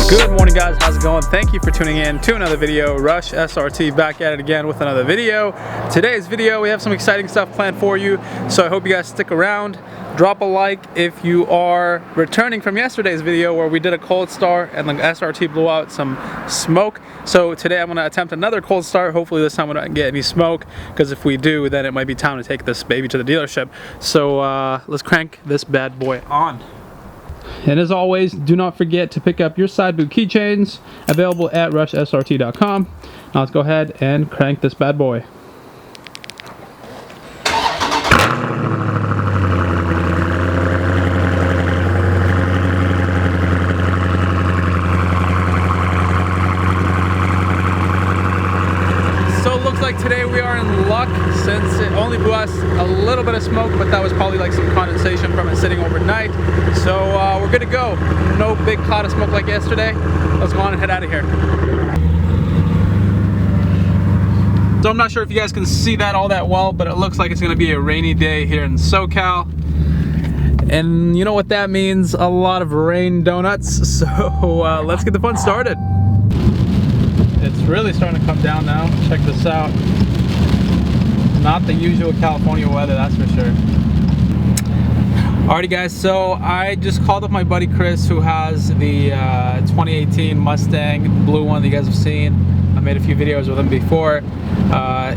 Good morning guys, how's it going? Thank you for tuning in to another video. Rush SRT back at it again with another video. Today's video we have some exciting stuff planned for you, so I hope you guys stick around. Drop a like if you are returning from yesterday's video where we did a cold start and the SRT blew out some smoke. So today I'm going to attempt another cold start. Hopefully this time we don't get any smoke, because if we do then it might be time to take this baby to the dealership. So let's crank this bad boy on. And as always, do not forget to pick up your side boot keychains available at rushsrt.com. Now let's go ahead and crank this bad boy. So it looks like today we are in luck, since it only blew us a little bit of smoke, but that was probably like some condensation from it sitting overnight. So we're good to go. No big cloud of smoke like yesterday. Let's go on and head out of here. So I'm not sure if you guys can see that all that well, but it looks like it's going to be a rainy day here in SoCal. And you know what that means? A lot of rain donuts. So let's get the fun started. It's really starting to come down now. Check this out. Not the usual California weather, that's for sure. Alrighty guys, so I just called up my buddy Chris, who has the 2018 Mustang, blue one that you guys have seen. I made a few videos with him before.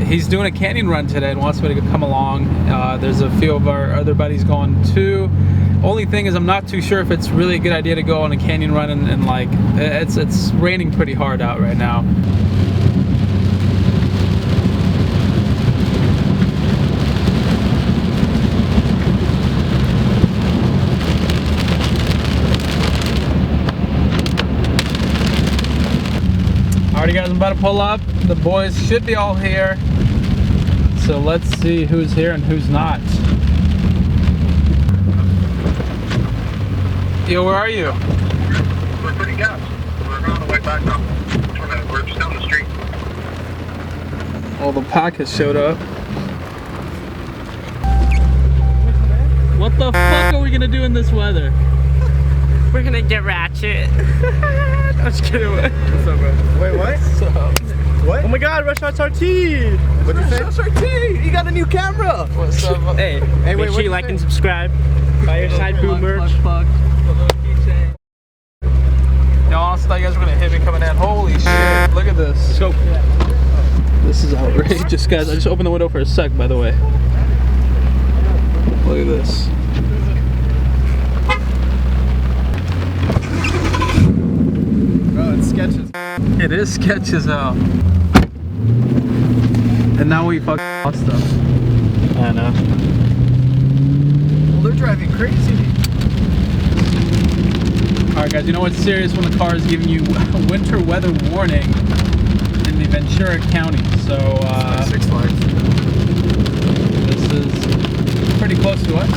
He's doing a canyon run today and wants me to come along. There's a few of our other buddies going too. Only thing is I'm not too sure if it's really a good idea to go on a canyon run and like, it's raining pretty hard out right now. Alright guys, I'm about to pull up. The boys should be all here. So let's see who's here and who's not. Yo, where are you? We're pretty good. We're on the way back up. We're just down the street. Oh, the pack has showed up. What the fuck are we gonna do in this weather? We're gonna get ratchet. I'm just kidding. What's up, bro? Wait, what? What's up? What? Oh my god, Rush SRT! What'd you say? SRT! You got a new camera! What's up? Hey, make sure you like and subscribe. Buy your side boot merch. Yo, honestly, thought you guys were gonna hit me coming in. Holy shit, look at this. Let's go. This is outrageous, guys. I just opened the window for a sec, by the way. Look at this. Bro, it's sketches. It is sketch as hell. And now we fucking lost stuff. I know. Well, they're driving crazy. Alright guys, you know what's serious when the car is giving you winter weather warning in the Ventura County. So Six Flags. this is pretty close to us.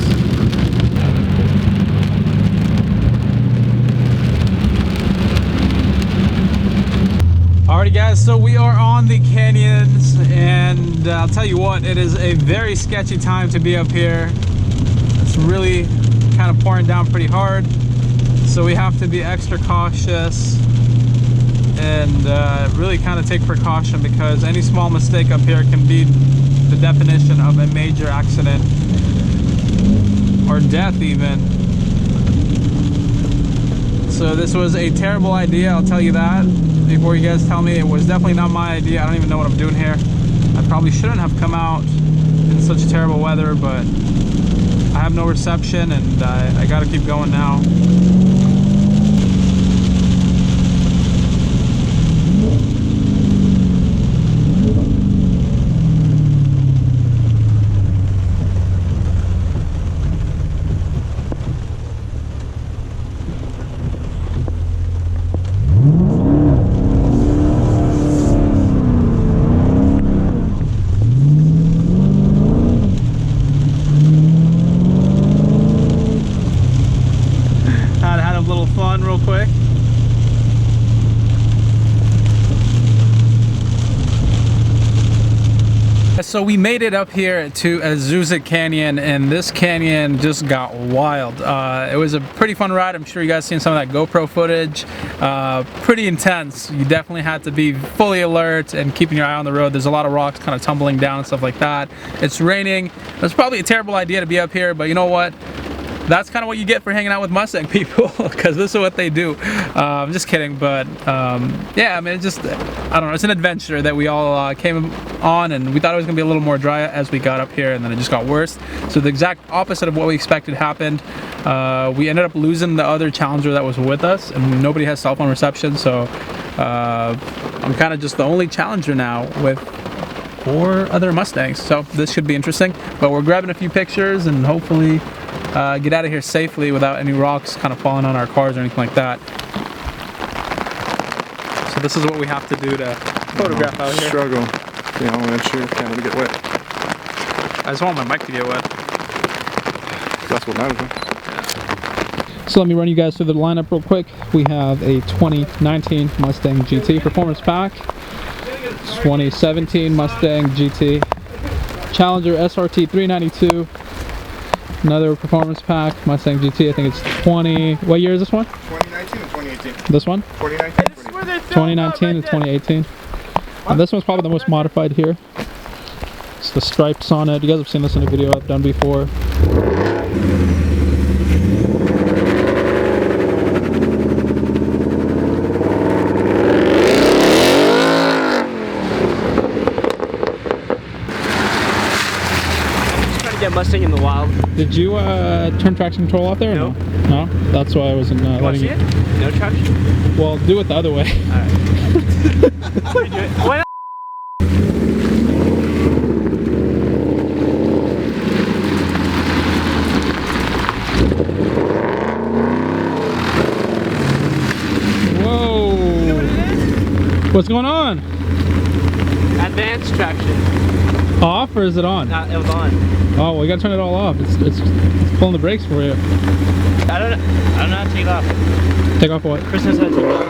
Alrighty guys, so we are on the canyons, and I'll tell you what, it is a very sketchy time to be up here. It's really kind of pouring down pretty hard, so we have to be extra cautious and really kind of take precaution, because any small mistake up here can be the definition of a major accident or death even. So this was a terrible idea, I'll tell you that. Before you guys tell me, it was definitely not my idea. I don't even know what I'm doing here. I probably shouldn't have come out in such terrible weather, but I have no reception and I gotta keep going now. so we made it up here to Azusa Canyon, and this canyon just got wild. It was a pretty fun ride. I'm sure you guys seen some of that GoPro footage. Pretty intense. You definitely had to be fully alert and keeping your eye on the road. There's a lot of rocks kind of tumbling down and stuff like that. It's raining. It's probably a terrible idea to be up here, but you know what? That's kind of what you get for hanging out with Mustang people, because this is what they do. I'm just kidding, but yeah, I mean, it's just, I don't know, it's an adventure that we all came on, and we thought it was going to be a little more dry as we got up here, and then it just got worse. So the exact opposite of what we expected happened. We ended up losing the other Challenger that was with us, and nobody has cell phone reception, so I'm kind of just the only Challenger now with 4 other Mustangs. So this should be interesting, but we're grabbing a few pictures and hopefully get out of here safely without any rocks kind of falling on our cars or anything like that. So this is what we have to do to photograph out here. Struggle. You know, make sure can't get wet. I just want my mic to get wet. That's what matters. So let me run you guys through the lineup real quick. We have a 2019 Mustang GT Performance Pack, 2017 Mustang GT, Challenger SRT 392, another Performance Pack, Mustang GT, I think it's 20, what year is this one? 2019 and 2018. This one? 2019 and 2019 and 2018. And this one's probably the most modified here. It's the stripes on it. You guys have seen this in a video I've done before. Get Mustang in the wild. Did you turn traction control off there? Or No. No? That's why I wasn't letting you. No traction? Well, do it the other way. Alright. Why not? Whoa! What's going on? Advanced traction. Off or is it on? It was on. Oh, well, you gotta turn it all off. It's pulling the brakes for you. I don't know how to take it off. Take off what? Chris knows how to take it off.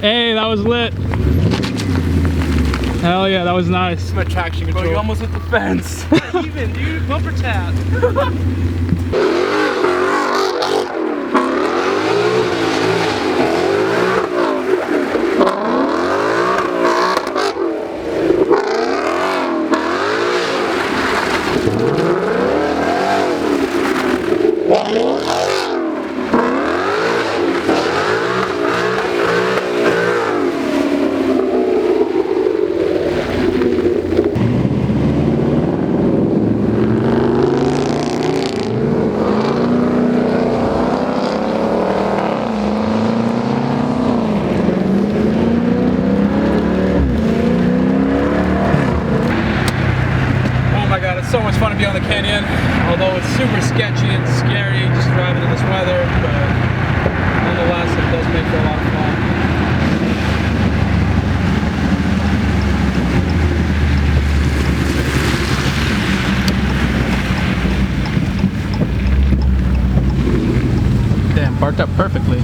Hey, that was lit. Hell yeah, that was nice. My traction control. Bro, you almost hit the fence. Not even, dude. Bumper tap. So much fun to be on the canyon, although it's super sketchy and scary just driving in this weather, but nonetheless it does make for a lot of fun. Damn, parked up perfectly.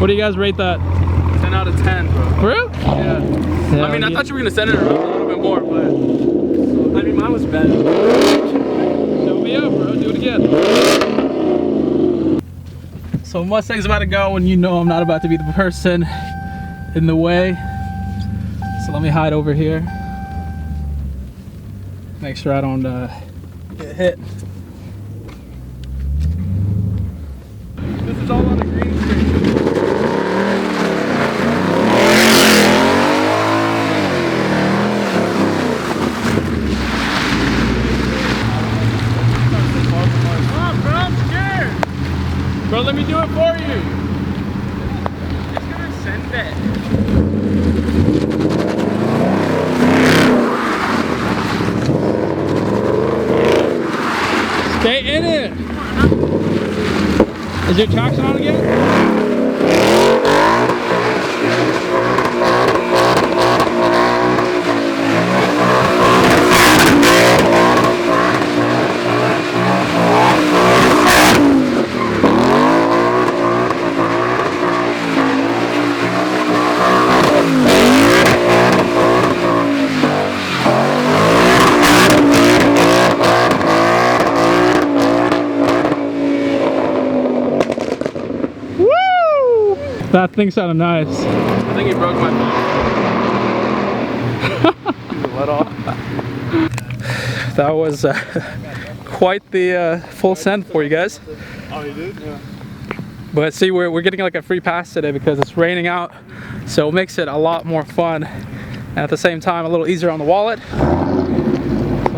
What do you guys rate that? 10 out of 10, bro. Really? Yeah. Yeah, I mean, I thought you were gonna send it around a little bit more, but I mean, mine was better. Show me up, bro. Do it again. So Mustang's about to go, and you know I'm not about to be the person in the way. So let me hide over here. Make sure I don't get hit. This is all on the green screen. Bro, let me do it for you. Just gonna send it. Stay in it. Is your traction on again? That thing sounded nice. I think he broke my phone. Let off. That was quite the full send for you guys. Oh, you did? Yeah. But see, we're getting like a free pass today because it's raining out, so it makes it a lot more fun, and at the same time a little easier on the wallet. So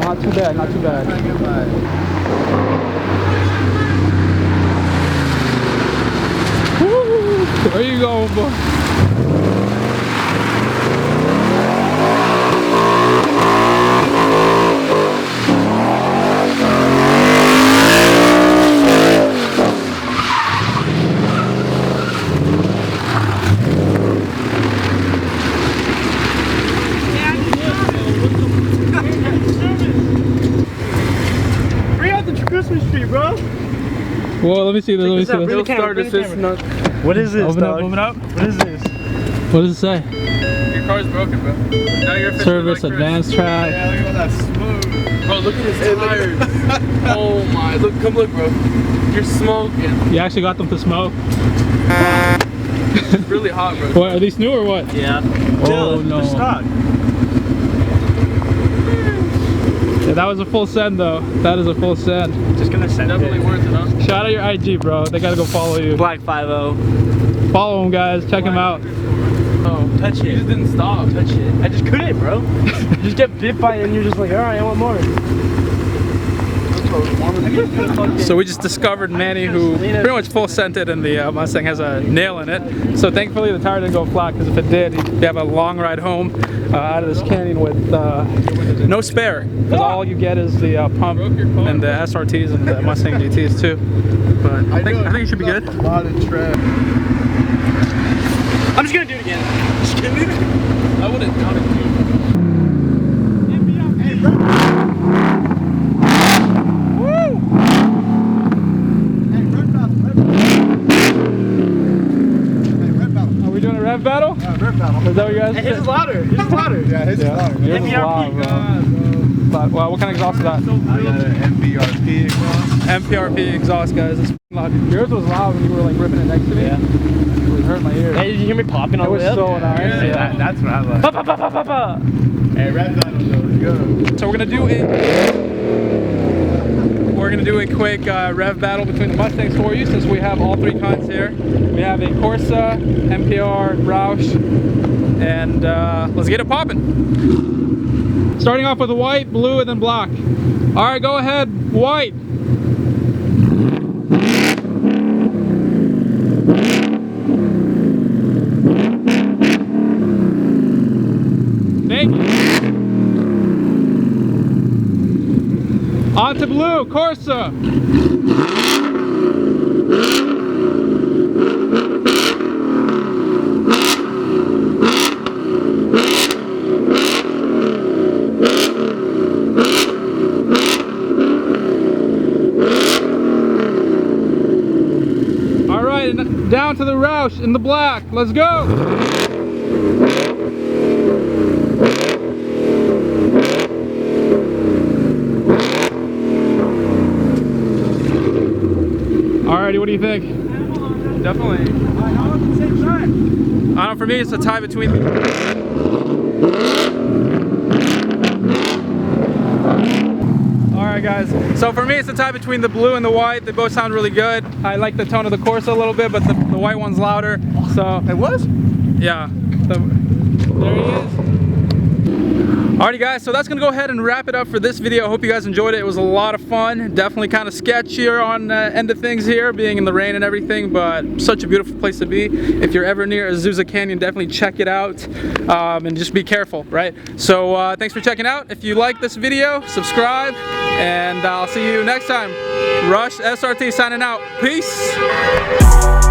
not too bad, not too bad. Woo! Where you going, boy? Christmas tree, bro. Whoa, let me see this. Let me see Real this. start assist. What is this, Open dog? up, open up. What is this? What does it say? Your car's broken, bro. Now you're fixing Service, like Chris. advanced track. Yeah, look at all that smoke. Bro, look at his tires. Oh my, look, come look, bro. You're smoking. You actually got them to smoke? It's really hot, bro. What, are these new or what? Yeah. Oh, no. They're stock. Yeah, that was a full send though. That is a full send. Just gonna send Definitely it. worth it, huh? Shout out your IG, bro. They gotta go follow you. Black 50. Follow them, guys. Check them out. Oh, Touch you it. just didn't stop. Touch it. I just couldn't, bro. You just get bit by it and you're just like, alright, I want more. So we just discovered Manny, who pretty much full scented, and the Mustang has a nail in it. So thankfully the tire didn't go flat, because if it did, you'd have a long ride home out of this canyon with no spare. Because all you get is the pump and the SRTs and the Mustang GTs too. But I think it should be good. A lot of trash. I'm just gonna do it again. Just kidding. I would have done it, dude. Are we doing a rev battle? Yeah, rip battle. Is that what you guys His is louder. His is louder. Yeah, his is louder. Yours is loud, bro. But, well, what kind of exhaust is that? I got an MBRP exhaust. MPRP exhaust, guys. It's loud. Yours was loud when you were like ripping it next to me. Yeah. It would hurt my ears. Hey, did you hear me popping It on was the way so up? nice. Yeah, that's what I like. Pa, pa, pa, pa, pa, pa. Hey, rip battle, let's go. So we're gonna do a quick rev battle between the Mustangs for you, since we have all three kinds here. We have a Corsa, MPR, Roush, and let's get it popping. Starting off with a white, blue, and then black. All right, go ahead, white. Thank you. On to blue, Corsa. All right, and down to the Roush. Roush in the black. Let's go. Alrighty, what do you think? Definitely. I don't know, for me it's a tie between Alright guys, so for me it's a tie between the blue and the white. They both sound really good. I like the tone of the Corsa a little bit, but the white one's louder. So It was? yeah, there he is. Alrighty guys, so that's gonna go ahead and wrap it up for this video. I hope you guys enjoyed it. It was a lot of fun. Definitely kind of sketchier on the end of things here, being in the rain and everything, but such a beautiful place to be. If you're ever near Azusa Canyon, definitely check it out, and just be careful, right? So thanks for checking out. If you like this video, subscribe, and I'll see you next time. Rush SRT signing out. Peace.